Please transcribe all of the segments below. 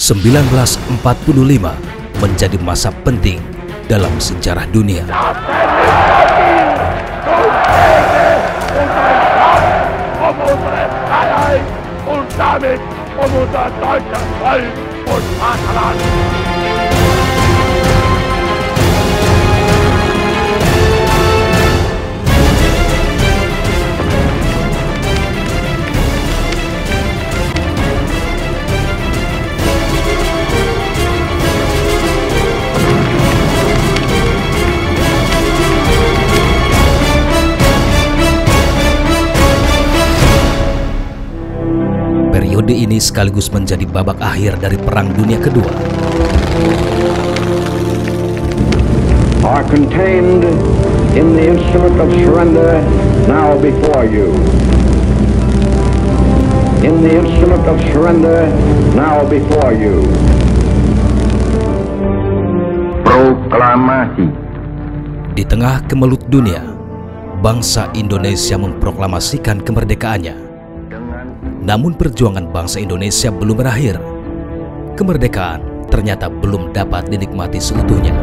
1945 menjadi masa penting dalam sejarah dunia. Periode ini sekaligus menjadi babak akhir dari Perang Dunia Kedua. Are contained in the instrument of surrender now before you. In the instrument of surrender now before you. Proklamasi. Di tengah kemelut dunia, bangsa Indonesia memproklamasikan kemerdekaannya. Namun perjuangan bangsa Indonesia belum berakhir. Kemerdekaan ternyata belum dapat dinikmati seutuhnya.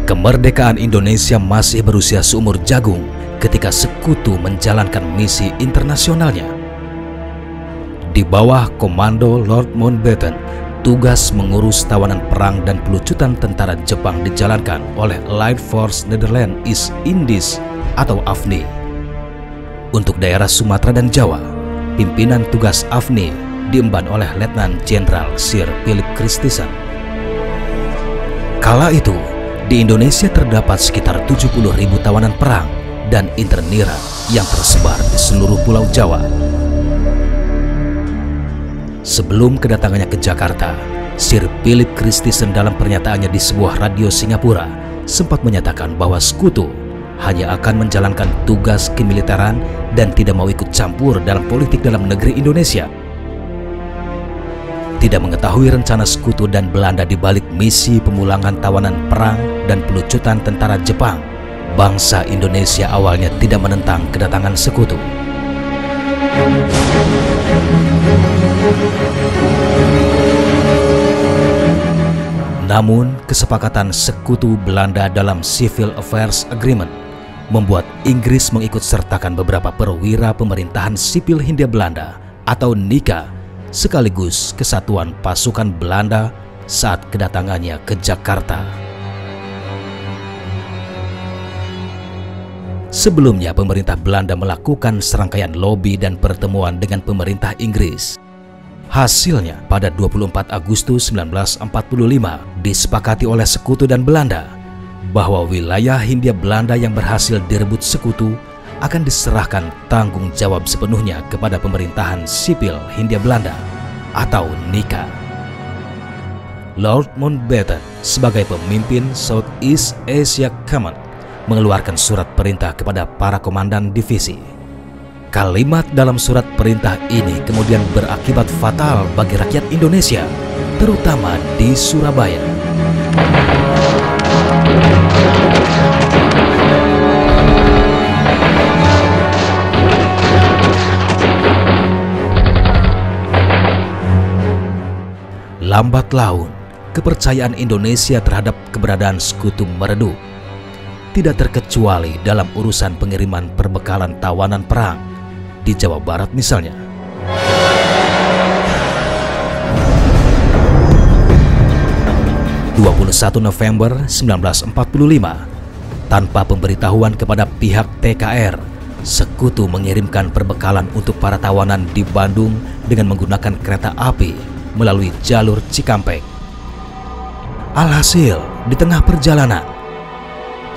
Kemerdekaan Indonesia masih berusia seumur jagung ketika Sekutu menjalankan misi internasionalnya. Di bawah komando Lord Mountbatten, tugas mengurus tawanan perang dan pelucutan tentara Jepang dijalankan oleh Allied Force Netherlands East Indies atau AFNI. Untuk daerah Sumatera dan Jawa, pimpinan tugas AFNI diemban oleh Letnan Jenderal Sir Philip Christison. Kala itu, di Indonesia terdapat sekitar 70.000 tawanan perang dan internira yang tersebar di seluruh Pulau Jawa. Sebelum kedatangannya ke Jakarta, Sir Philip Christison dalam pernyataannya di sebuah radio Singapura sempat menyatakan bahwa Sekutu hanya akan menjalankan tugas kemiliteran dan tidak mau ikut campur dalam politik dalam negeri Indonesia. Tidak mengetahui rencana Sekutu dan Belanda di balik misi pemulangan tawanan perang dan pelucutan tentara Jepang, bangsa Indonesia awalnya tidak menentang kedatangan Sekutu. Namun, kesepakatan Sekutu Belanda dalam Civil Affairs Agreement membuat Inggris mengikut sertakan beberapa perwira pemerintahan sipil Hindia Belanda atau NIKA sekaligus kesatuan pasukan Belanda saat kedatangannya ke Jakarta. Sebelumnya, pemerintah Belanda melakukan serangkaian lobi dan pertemuan dengan pemerintah Inggris. Hasilnya, pada 24 Agustus 1945 disepakati oleh Sekutu dan Belanda bahwa wilayah Hindia Belanda yang berhasil direbut Sekutu akan diserahkan tanggung jawab sepenuhnya kepada pemerintahan sipil Hindia Belanda atau NIKA. Lord Mountbatten sebagai pemimpin Southeast Asia Command mengeluarkan surat perintah kepada para komandan divisi. Kalimat dalam surat perintah ini kemudian berakibat fatal bagi rakyat Indonesia, terutama di Surabaya. Lambat laun, kepercayaan Indonesia terhadap keberadaan Sekutu meredup. Tidak terkecuali dalam urusan pengiriman perbekalan tawanan perang di Jawa Barat misalnya. (21 November 1945), tanpa pemberitahuan kepada pihak TKR, Sekutu mengirimkan perbekalan untuk para tawanan di Bandung dengan menggunakan kereta api melalui jalur Cikampek. Alhasil, di tengah perjalanan,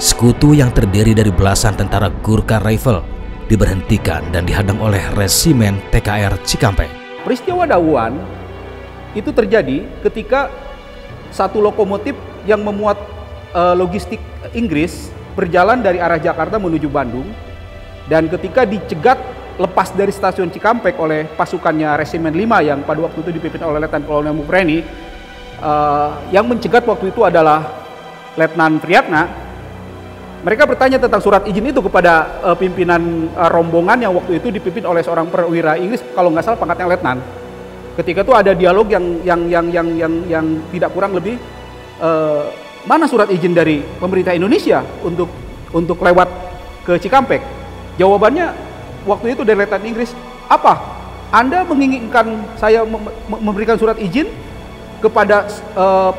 Sekutu yang terdiri dari belasan tentara Gurkha Rifle diberhentikan dan dihadang oleh resimen TKR Cikampek. Peristiwa Dauan itu terjadi ketika satu lokomotif yang memuat logistik Inggris berjalan dari arah Jakarta menuju Bandung, dan ketika dicegat lepas dari stasiun Cikampek oleh pasukannya Resimen 5 yang pada waktu itu dipimpin oleh Letnan Kolonel Mupreni, yang mencegat waktu itu adalah Letnan Priyatna. Mereka bertanya tentang surat izin itu kepada pimpinan rombongan yang waktu itu dipimpin oleh seorang perwira Inggris, kalau nggak salah pangkatnya letnan. Ketika itu ada dialog yang tidak kurang lebih mana surat izin dari pemerintah Indonesia untuk lewat ke Cikampek. Jawabannya waktu itu dari letnan Inggris, apa? Anda menginginkan saya memberikan surat izin kepada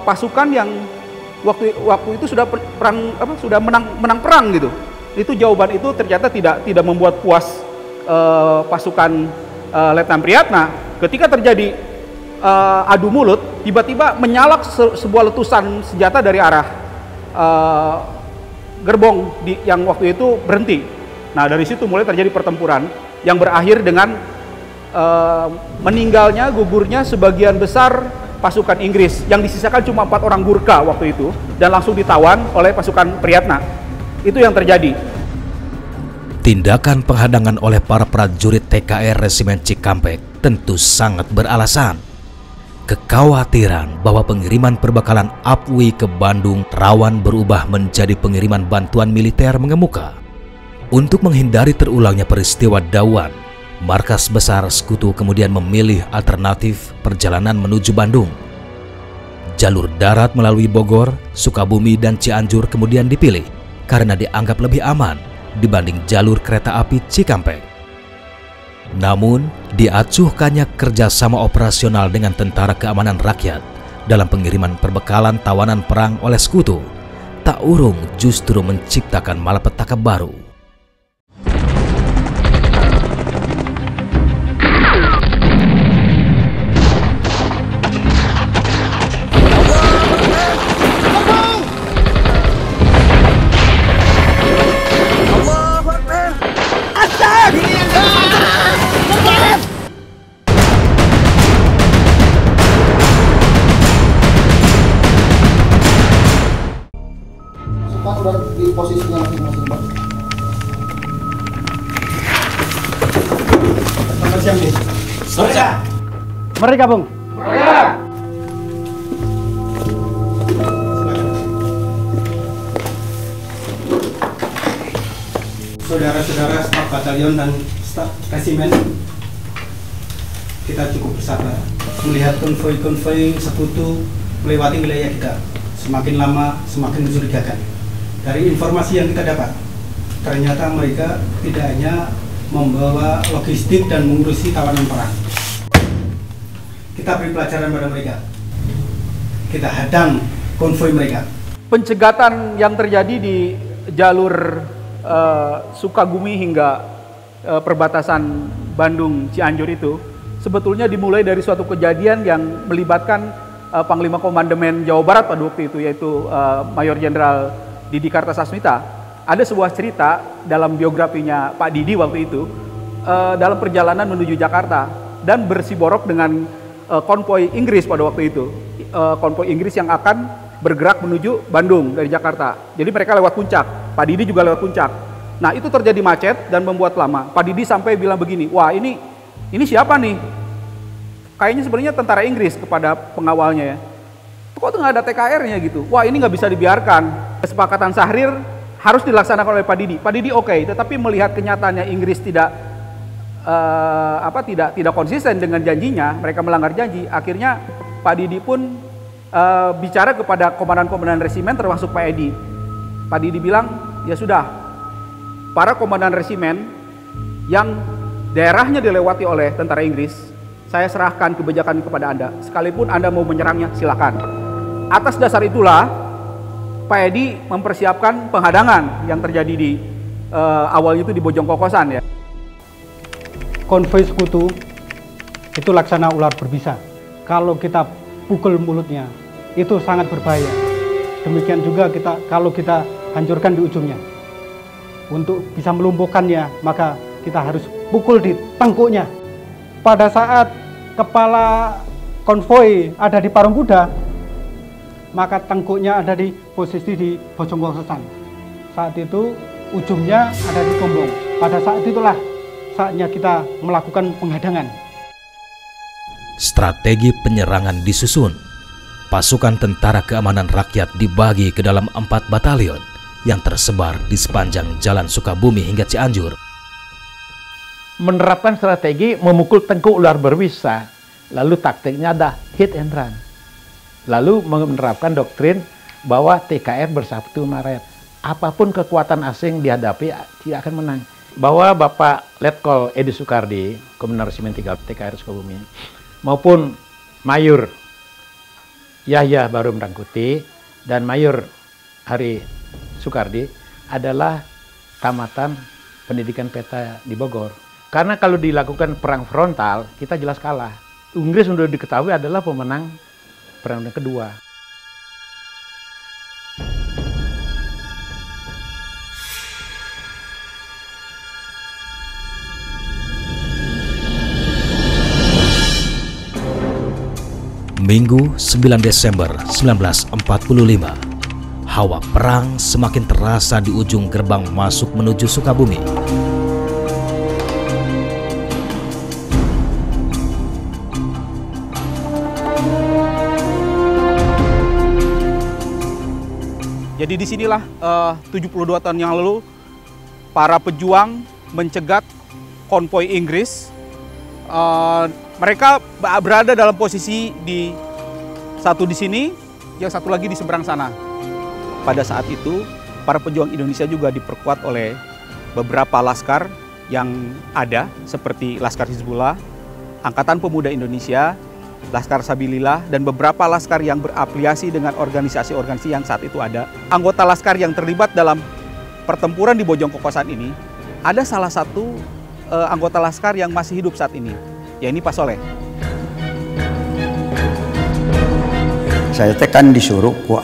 pasukan yang waktu itu sudah menang perang gitu. Itu jawaban itu ternyata tidak membuat puas pasukan Letnan Priyatna. Ketika terjadi adu mulut, tiba-tiba menyalak sebuah letusan senjata dari arah gerbong yang waktu itu berhenti. Nah, dari situ mulai terjadi pertempuran yang berakhir dengan meninggalnya, gugurnya sebagian besar pasukan Inggris, yang disisakan cuma 4 orang Gurkha waktu itu, dan langsung ditawan oleh pasukan Priyatna. Itu yang terjadi. Tindakan penghadangan oleh para prajurit TKR Resimen Cikampek tentu sangat beralasan. Kekhawatiran bahwa pengiriman perbekalan APWI ke Bandung rawan berubah menjadi pengiriman bantuan militer mengemuka. Untuk menghindari terulangnya peristiwa Dauan, Markas Besar Sekutu kemudian memilih alternatif perjalanan menuju Bandung. Jalur darat melalui Bogor, Sukabumi, dan Cianjur kemudian dipilih karena dianggap lebih aman dibanding jalur kereta api Cikampek. Namun, diacuhkannya kerjasama operasional dengan Tentara Keamanan Rakyat dalam pengiriman perbekalan tawanan perang oleh Sekutu, tak urung justru menciptakan malapetaka baru. Pak udah di posisinya masing-masing, Pak. Selamat siang, nih. Mereka. Mereka, Bung. Mereka. Saudara-saudara staf batalion dan staf resimen, kita cukup bersabar melihat konvoi-konvoi Sekutu melewati wilayah kita. Semakin lama semakin mencurigakan. Dari informasi yang kita dapat, ternyata mereka tidak hanya membawa logistik dan mengurusi tawanan perang. Kita beri pelajaran pada mereka. Kita hadang konvoi mereka. Pencegatan yang terjadi di jalur Sukabumi hingga perbatasan Bandung Cianjur itu sebetulnya dimulai dari suatu kejadian yang melibatkan Panglima Komandemen Jawa Barat pada waktu itu, yaitu Mayor Jenderal Didi Kartasasmita. Ada sebuah cerita dalam biografinya Pak Didi waktu itu, dalam perjalanan menuju Jakarta dan bersiborok dengan konvoi Inggris pada waktu itu, konvoi Inggris yang akan bergerak menuju Bandung dari Jakarta. Jadi mereka lewat puncak, Pak Didi juga lewat puncak. Nah, itu terjadi macet dan membuat lama. Pak Didi sampai bilang begini, wah ini siapa nih? Kayaknya sebenarnya tentara Inggris kepada pengawalnya ya. Kok nggak ada TKR-nya gitu? Wah, ini nggak bisa dibiarkan. Kesepakatan Sahrir harus dilaksanakan oleh Pak Didi. Pak Didi oke, tetapi melihat kenyataannya Inggris tidak konsisten dengan janjinya, mereka melanggar janji. Akhirnya Pak Didi pun bicara kepada komandan-komandan resimen termasuk Pak Edi. Pak Didi bilang, ya sudah, para komandan resimen yang daerahnya dilewati oleh tentara Inggris, saya serahkan kebijakan kepada Anda. Sekalipun Anda mau menyerangnya, silakan. Atas dasar itulah Pak Edi mempersiapkan penghadangan yang terjadi di awalnya itu di Bojong Kokosan ya. Konvoi Sekutu itu laksana ular berbisa. Kalau kita pukul mulutnya, itu sangat berbahaya. Demikian juga kalau kita hancurkan di ujungnya. Untuk bisa melumpuhkannya, maka kita harus pukul di tengkuknya. Pada saat kepala konvoi ada di Parung Kuda, maka tengkuknya ada di posisi di Bojong Kokosan. Saat itu ujungnya ada di Gombong. Pada saat itulah saatnya kita melakukan penghadangan. Strategi penyerangan disusun. Pasukan Tentara Keamanan Rakyat dibagi ke dalam 4 batalion yang tersebar di sepanjang Jalan Sukabumi hingga Cianjur. Menerapkan strategi memukul tengkuk ular berbisa, lalu taktiknya ada hit and run. Lalu menerapkan doktrin bahwa TKR bersatu Maret. Apapun kekuatan asing dihadapi tidak akan menang. Bahwa Bapak Letkol Edi Sukardi, Komandan Resimen 3 TKR Sukabumi, maupun Mayor Yahya Barum Rangkuti dan Mayor Hari Sukardi adalah tamatan pendidikan peta di Bogor. Karena kalau dilakukan perang frontal, kita jelas kalah. Inggris sudah diketahui adalah pemenang Perang Dunia Kedua. Minggu 9 Desember 1945, hawa perang semakin terasa di ujung gerbang masuk menuju Sukabumi. Jadi disinilah 72 tahun yang lalu para pejuang mencegat konvoi Inggris. Mereka berada dalam posisi satu di sini, yang satu lagi di seberang sana. Pada saat itu, para pejuang Indonesia juga diperkuat oleh beberapa laskar yang ada, seperti Laskar Hizbullah, Angkatan Pemuda Indonesia, Laskar Sabilillah, dan beberapa laskar yang berafiliasi dengan organisasi-organisasi yang saat itu ada. Anggota laskar yang terlibat dalam pertempuran di Bojong Kokosan ini, ada salah satu anggota laskar yang masih hidup saat ini, yaitu Pak Soleh. Saya tekan disuruh ku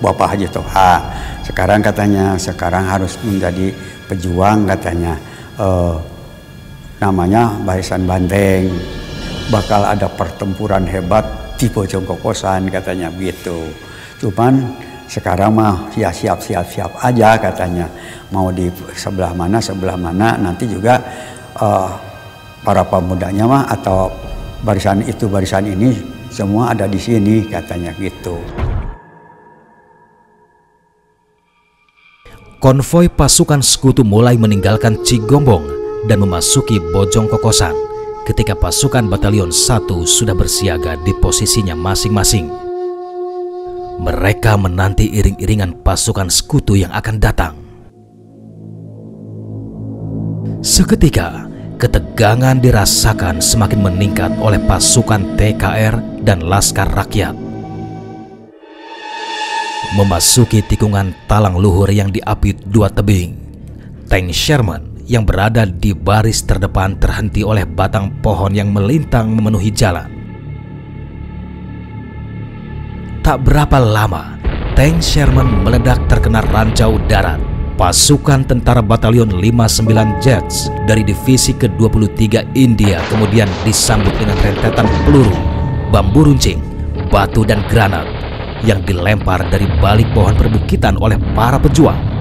Bapak Haji Toha. Sekarang katanya, sekarang harus menjadi pejuang katanya. Namanya Barisan Banteng. Bakal ada pertempuran hebat di Bojong Kokosan katanya gitu. Cuman sekarang mah ya siap-siap aja katanya. Mau di sebelah mana nanti juga para pemudanya mah atau barisan itu barisan ini semua ada di sini katanya gitu. Konvoi pasukan sekutu mulai meninggalkan Cigombong dan memasuki Bojong Kokosan ketika pasukan Batalion 1 sudah bersiaga di posisinya masing-masing. Mereka menanti iring-iringan pasukan sekutu yang akan datang. Seketika, ketegangan dirasakan semakin meningkat oleh pasukan TKR dan Laskar Rakyat. Memasuki tikungan Talang Luhur yang diapit 2 tebing, tank Sherman yang berada di baris terdepan terhenti oleh batang pohon yang melintang memenuhi jalan. Tak berapa lama, tank Sherman meledak terkena rancau darat. Pasukan tentara Batalion 59 Jets dari Divisi ke-23 India kemudian disambut dengan rentetan peluru, bambu runcing, batu dan granat yang dilempar dari balik pohon perbukitan oleh para pejuang.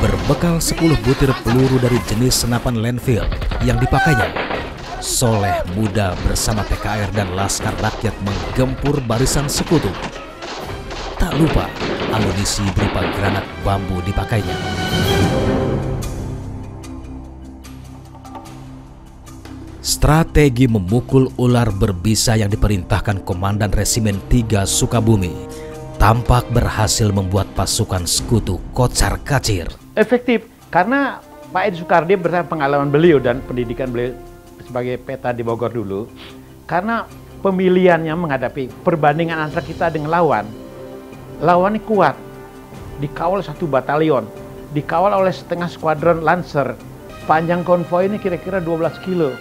Berbekal 10 butir peluru dari jenis senapan Lanfield yang dipakainya, Soleh muda bersama TKR dan Laskar Rakyat menggempur barisan sekutu. Tak lupa, amunisi berupa granat bambu dipakainya. Strategi memukul ular berbisa yang diperintahkan Komandan Resimen 3 Sukabumi tampak berhasil membuat pasukan sekutu kocar-kacir. Efektif karena Pak Edi Sukardi bersama pengalaman beliau dan pendidikan beliau sebagai peta di Bogor dulu, karena pemilihannya menghadapi perbandingan antara kita dengan lawan ini kuat, dikawal 1 batalion dikawal oleh setengah skuadron Lancer. Panjang konvoi ini kira-kira 12 kilo.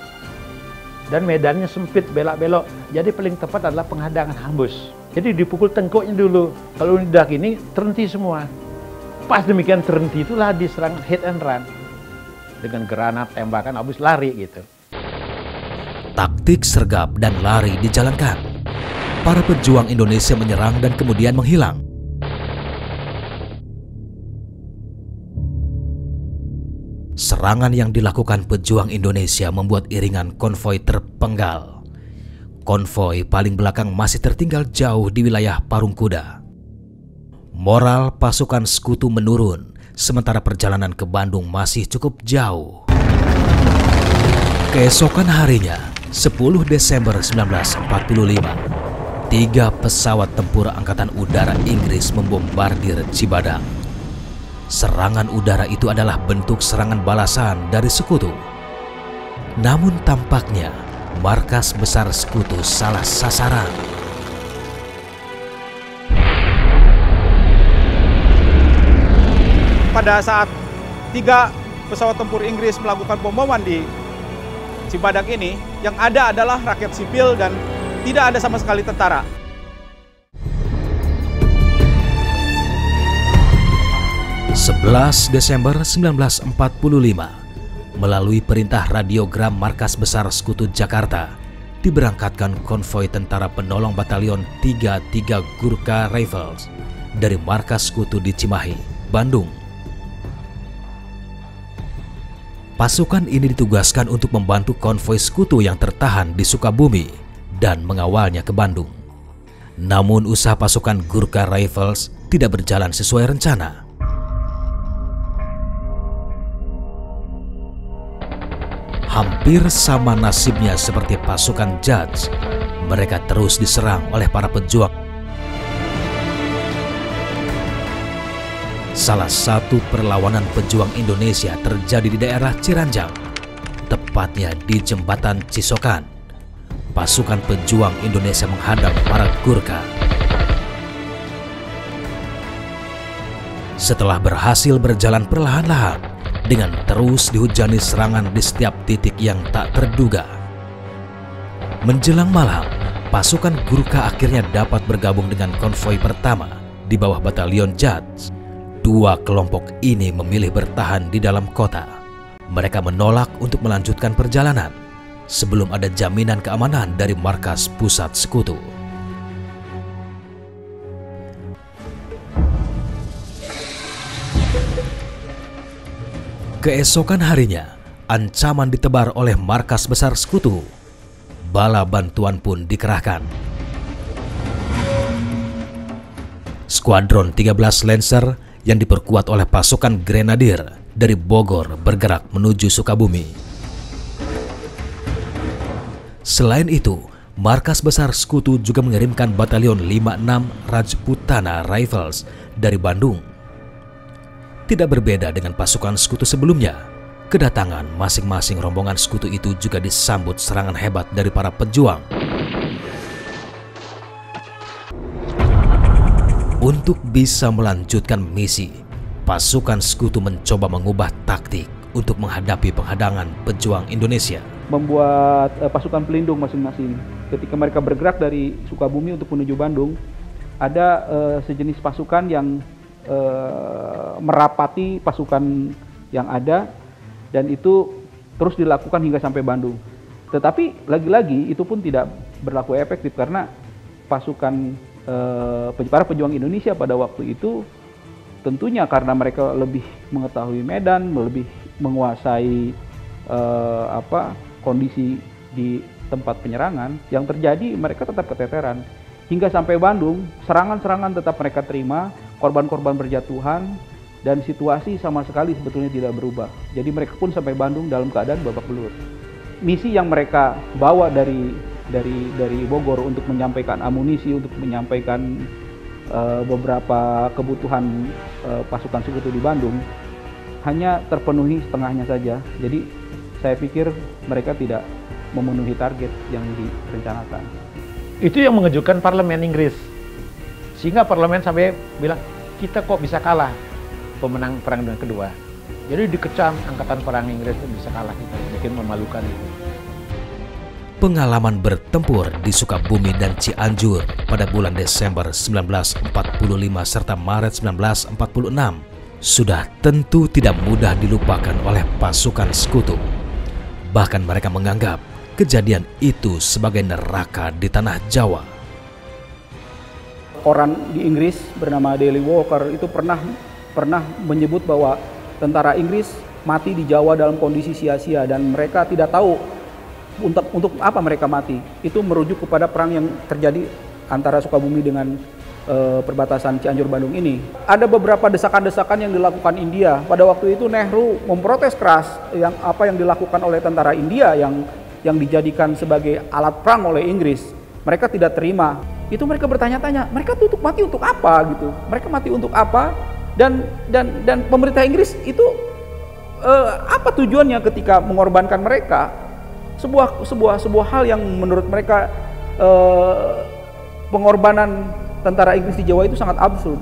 Dan medannya sempit, belak-belok. Jadi paling tepat adalah penghadangan hambus. Jadi dipukul tengkuknya dulu. Kalau udah gini, terhenti semua. Pas demikian terhenti itulah diserang hit and run. Dengan granat, tembakan, habis lari gitu. Taktik sergap dan lari dijalankan. Para pejuang Indonesia menyerang dan kemudian menghilang. Serangan yang dilakukan pejuang Indonesia membuat iringan konvoi terpenggal. Konvoi paling belakang masih tertinggal jauh di wilayah Parung Kuda. Moral pasukan sekutu menurun, sementara perjalanan ke Bandung masih cukup jauh. Keesokan harinya, 10 Desember 1945, 3 pesawat tempur Angkatan Udara Inggris membombardir Cibadak. Serangan udara itu adalah bentuk serangan balasan dari sekutu. Namun tampaknya markas besar sekutu salah sasaran. Pada saat 3 pesawat tempur Inggris melakukan pemboman di Cibadak ini, yang ada adalah rakyat sipil dan tidak ada sama sekali tentara. 11 Desember 1945, melalui perintah radiogram Markas Besar Sekutu Jakarta, diberangkatkan konvoi tentara penolong Batalion 33 Gurkha Rifles dari Markas Sekutu di Cimahi, Bandung. Pasukan ini ditugaskan untuk membantu konvoi sekutu yang tertahan di Sukabumi dan mengawalnya ke Bandung. Namun usaha pasukan Gurkha Rifles tidak berjalan sesuai rencana. Hampir sama nasibnya seperti pasukan Judge, mereka terus diserang oleh para pejuang. Salah satu perlawanan pejuang Indonesia terjadi di daerah Ciranjang, tepatnya di Jembatan Cisokan. Pasukan pejuang Indonesia menghadang para Gurkha. Setelah berhasil berjalan perlahan-lahan, dengan terus dihujani serangan di setiap titik yang tak terduga. Menjelang malam, pasukan Gurkha akhirnya dapat bergabung dengan konvoi pertama di bawah Batalion Judge. 2 kelompok ini memilih bertahan di dalam kota. Mereka menolak untuk melanjutkan perjalanan sebelum ada jaminan keamanan dari markas pusat sekutu. Keesokan harinya, ancaman ditebar oleh markas besar sekutu. Bala bantuan pun dikerahkan. Skuadron 13 Lancer yang diperkuat oleh pasukan Grenadier dari Bogor bergerak menuju Sukabumi. Selain itu, markas besar sekutu juga mengirimkan Batalion 56 Rajputana Rifles dari Bandung. Tidak berbeda dengan pasukan sekutu sebelumnya, kedatangan masing-masing rombongan sekutu itu juga disambut serangan hebat dari para pejuang. Untuk bisa melanjutkan misi, pasukan sekutu mencoba mengubah taktik untuk menghadapi penghadangan pejuang Indonesia. Membuat pasukan pelindung masing-masing. Ketika mereka bergerak dari Sukabumi untuk menuju Bandung, ada sejenis pasukan yang merapati pasukan yang ada, dan itu terus dilakukan hingga sampai Bandung. Tetapi lagi-lagi itu pun tidak berlaku efektif karena pasukan para pejuang Indonesia pada waktu itu tentunya karena mereka lebih mengetahui medan, lebih menguasai kondisi di tempat penyerangan, yang terjadi mereka tetap keteteran. Hingga sampai Bandung, serangan-serangan tetap mereka terima, korban-korban berjatuhan, dan situasi sama sekali sebetulnya tidak berubah. Jadi mereka pun sampai Bandung dalam keadaan babak belur. Misi yang mereka bawa dari Bogor untuk menyampaikan amunisi, untuk menyampaikan beberapa kebutuhan pasukan sekutu di Bandung, hanya terpenuhi setengahnya saja. Jadi saya pikir mereka tidak memenuhi target yang direncanakan. Itu yang mengejutkan parlemen Inggris. Sehingga parlemen sampai bilang, kita kok bisa kalah? pemenang Perang Dunia Kedua. Jadi dikecam angkatan perang Inggris itu bisa kalah kita, bikin memalukan itu. Pengalaman bertempur di Sukabumi dan Cianjur pada bulan Desember 1945 serta Maret 1946 sudah tentu tidak mudah dilupakan oleh pasukan sekutu. Bahkan mereka menganggap kejadian itu sebagai neraka di tanah Jawa. Koran di Inggris bernama Daily Walker itu pernah menyebut bahwa tentara Inggris mati di Jawa dalam kondisi sia-sia dan mereka tidak tahu untuk apa mereka mati. Itu merujuk kepada perang yang terjadi antara Sukabumi dengan perbatasan Cianjur Bandung ini. Ada beberapa desakan-desakan yang dilakukan India. Pada waktu itu Nehru memprotes keras apa yang dilakukan oleh tentara India yang dijadikan sebagai alat perang oleh Inggris. Mereka tidak terima. Itu mereka bertanya-tanya, mereka mati untuk apa gitu? Mereka mati untuk apa? Dan pemerintah Inggris itu apa tujuannya ketika mengorbankan mereka? Sebuah hal yang menurut mereka pengorbanan tentara Inggris di Jawa itu sangat absurd.